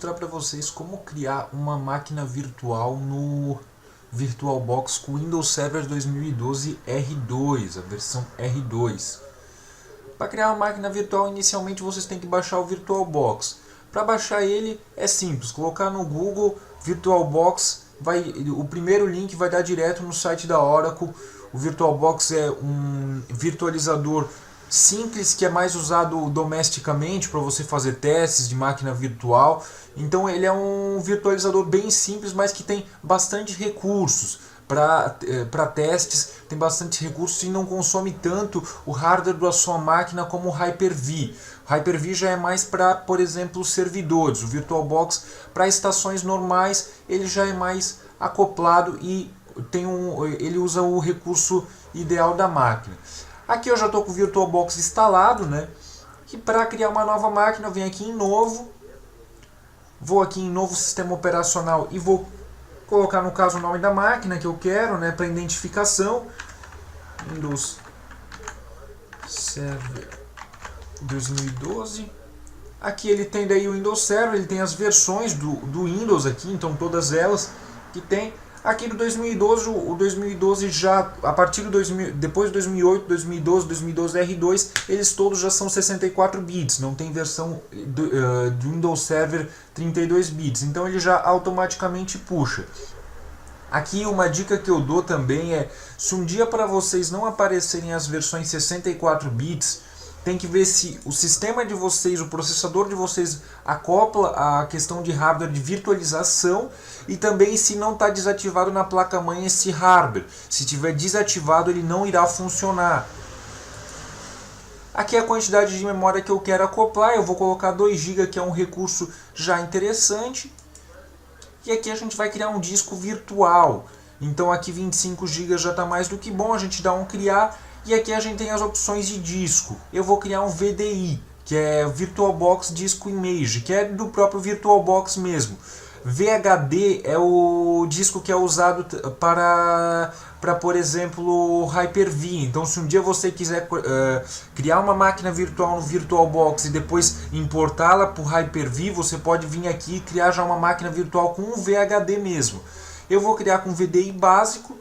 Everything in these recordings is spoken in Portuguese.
mostrar para vocês como criar uma máquina virtual no VirtualBox com Windows Server 2012 R2, a versão R2. Para criar uma máquina virtual, inicialmente vocês têm que baixar o VirtualBox. Para baixar ele é simples, colocar no Google VirtualBox, o primeiro link vai dar direto no site da Oracle. O VirtualBox é um virtualizador simples que é mais usado domesticamente para você fazer testes de máquina virtual. Então ele é um virtualizador bem simples, mas que tem bastante recursos para testes, tem bastante recursos e não consome tanto o hardware da sua máquina como o Hyper-V. O Hyper-V já é mais para, por exemplo, servidores. O VirtualBox para estações normais ele já é mais acoplado e ele usa o recurso ideal da máquina. Aqui eu já estou com o VirtualBox instalado, né? E para criar uma nova máquina eu venho aqui em novo, vou aqui em novo sistema operacional e vou colocar no caso o nome da máquina que eu quero, né, para identificação, Windows Server 2012. Aqui ele tem daí o Windows Server, ele tem as versões do Windows aqui, então todas elas que tem. Aqui do 2012, o 2012 já, a partir do depois de 2008, 2012, 2012 R2, eles todos já são 64 bits, não tem versão do Windows Server 32 bits, então ele já automaticamente puxa. Aqui uma dica que eu dou também é, se um dia para vocês não aparecerem as versões 64 bits, tem que ver se o sistema de vocês, o processador de vocês acopla a questão de hardware de virtualização e também se não está desativado na placa-mãe esse hardware. Se tiver desativado ele não irá funcionar. Aqui é a quantidade de memória que eu quero acoplar, eu vou colocar 2 GB que é um recurso já interessante. E aqui a gente vai criar um disco virtual. Então aqui 25 GB já está mais do que bom, a gente dá um criar. E aqui a gente tem as opções de disco. Eu vou criar um VDI, que é VirtualBox Disco Image, que é do próprio VirtualBox mesmo. VHD é o disco que é usado para por exemplo, Hyper-V. Então se um dia você quiser criar uma máquina virtual no VirtualBox e depois importá-la para o Hyper-V, você pode vir aqui e criar já uma máquina virtual com um VHD mesmo. Eu vou criar com VDI básico,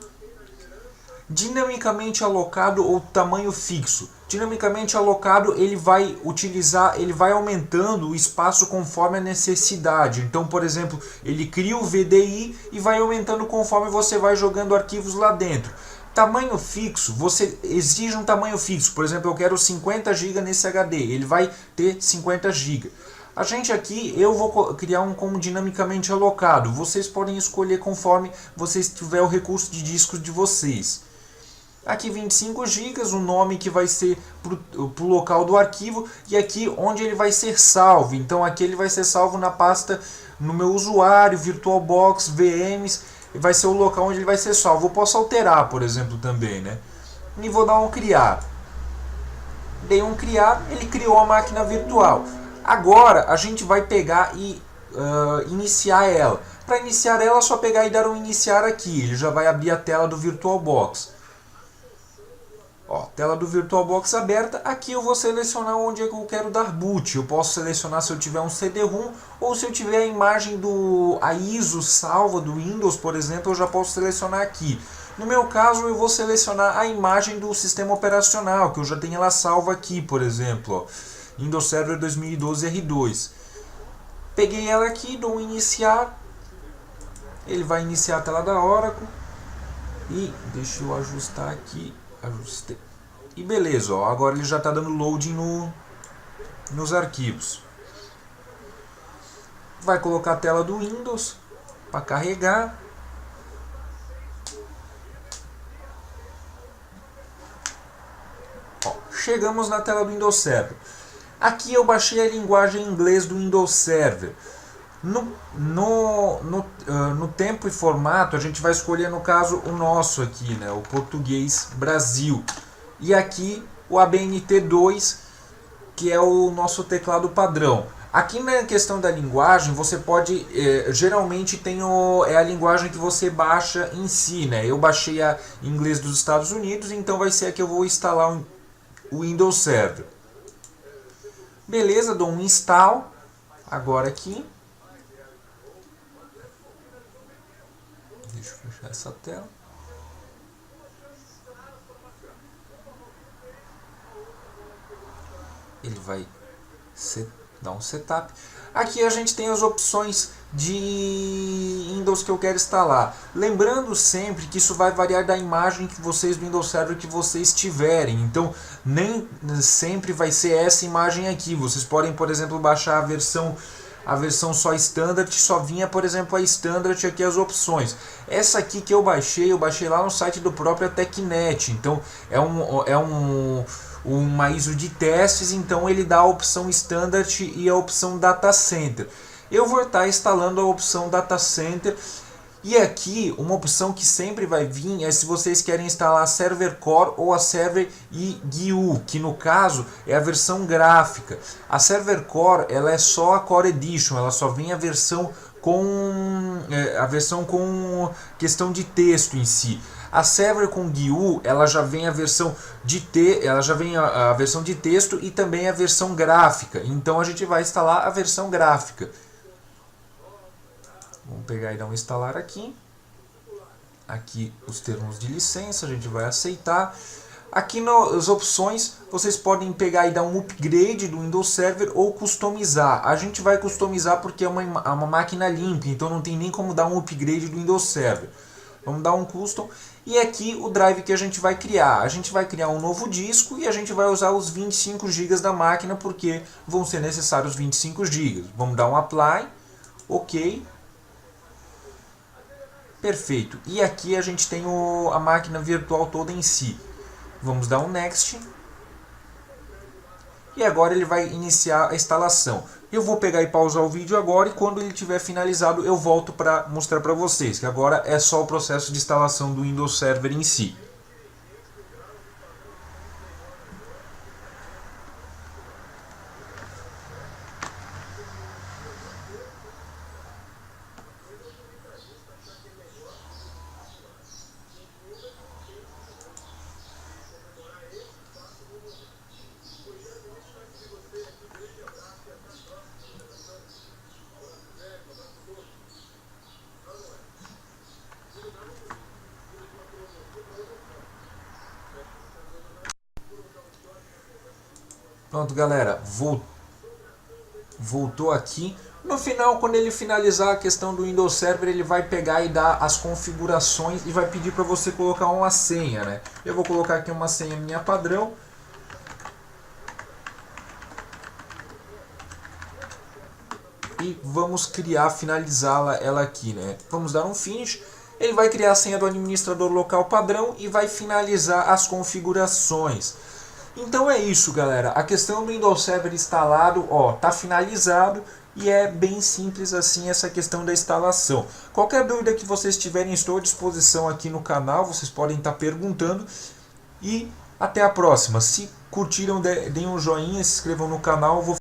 dinamicamente alocado ou tamanho fixo. Dinamicamente alocado ele vai aumentando o espaço conforme a necessidade. Então, por exemplo, ele cria o VDI e vai aumentando conforme você vai jogando arquivos lá dentro. Tamanho fixo, você exige um tamanho fixo. Por exemplo, eu quero 50 GB nesse HD, ele vai ter 50 GB. A gente aqui, eu vou criar um como dinamicamente alocado. Vocês podem escolher conforme vocês tiver o recurso de discos de vocês. Aqui 25 GB, o nome que vai ser para o local do arquivo e aqui onde ele vai ser salvo. Então aqui ele vai ser salvo na pasta no meu usuário, VirtualBox, VMs, vai ser o local onde ele vai ser salvo. Eu posso alterar, por exemplo, também, né? E vou dar um criar. Dei um criar, ele criou a máquina virtual. Agora a gente vai pegar e iniciar ela. Para iniciar ela é só pegar e dar um iniciar aqui, ele já vai abrir a tela do VirtualBox. Ó, tela do VirtualBox aberta, aqui eu vou selecionar onde é que eu quero dar boot. Eu posso selecionar se eu tiver um CD-ROM ou se eu tiver a imagem a ISO salva do Windows, por exemplo, eu já posso selecionar aqui. No meu caso eu vou selecionar a imagem do sistema operacional, que eu já tenho ela salva aqui, por exemplo, ó, Windows Server 2012 R2. Peguei ela aqui, dou um iniciar, ele vai iniciar a tela da Oracle e deixa eu ajustar aqui. Ajustei. E beleza, ó, agora ele já está dando loading nos arquivos. Vai colocar a tela do Windows para carregar. Ó, chegamos na tela do Windows Server. Aqui eu baixei a linguagem em inglês do Windows Server. No tempo e formato a gente vai escolher no caso o nosso aqui, né, o português Brasil. E aqui o ABNT2, que é o nosso teclado padrão. Aqui na questão da linguagem você pode, geralmente é a linguagem que você baixa em si, né? Eu baixei a inglês dos Estados Unidos, então vai ser a que eu vou instalar o Windows Server. Beleza, dou um install agora aqui. Deixa eu fechar essa tela. Ele vai dar um setup. Aqui a gente tem as opções de Windows que eu quero instalar. Lembrando sempre que isso vai variar da imagem que vocês do Windows Server que vocês tiverem. Então nem sempre vai ser essa imagem aqui. Vocês podem, por exemplo, baixar a versão só Standard, só vinha, por exemplo, a Standard aqui as opções. Essa aqui que eu baixei lá no site do próprio Tecnet. Então é uma ISO de testes, então ele dá a opção Standard e a opção Data Center. Eu vou estar instalando a opção Data Center. E aqui, uma opção que sempre vai vir é se vocês querem instalar a Server Core ou a Server GUI, que no caso é a versão gráfica. A Server Core ela é só a Core Edition, ela só vem a versão com questão de texto em si. A Server com GUI ela já vem a versão a versão de texto e também a versão gráfica. Então a gente vai instalar a versão gráfica. Vamos pegar e dar um instalar aqui. Aqui os termos de licença, a gente vai aceitar. Aqui nas opções, vocês podem pegar e dar um upgrade do Windows Server ou customizar. A gente vai customizar porque é uma máquina limpa, então não tem nem como dar um upgrade do Windows Server. Vamos dar um custom. E aqui o drive que a gente vai criar. A gente vai criar um novo disco e a gente vai usar os 25 GB da máquina porque vão ser necessários 25 GB. Vamos dar um apply. Ok. Perfeito. E aqui a gente tem a máquina virtual toda em si. Vamos dar um Next. E agora ele vai iniciar a instalação. Eu vou pegar e pausar o vídeo agora e quando ele estiver finalizado eu volto para mostrar para vocês. Que agora é só o processo de instalação do Windows Server em si. Pronto, galera, voltou aqui. No final, quando ele finalizar a questão do Windows Server, ele vai pegar e dar as configurações e vai pedir para você colocar uma senha, né? Eu vou colocar aqui uma senha minha padrão. E vamos finalizá-la ela aqui, né? Vamos dar um finish. Ele vai criar a senha do administrador local padrão e vai finalizar as configurações. Então é isso, galera. A questão do Windows Server instalado, ó, tá finalizado e é bem simples assim essa questão da instalação. Qualquer dúvida que vocês tiverem, estou à disposição aqui no canal. Vocês podem estar perguntando e até a próxima. Se curtiram, deem um joinha, se inscrevam no canal.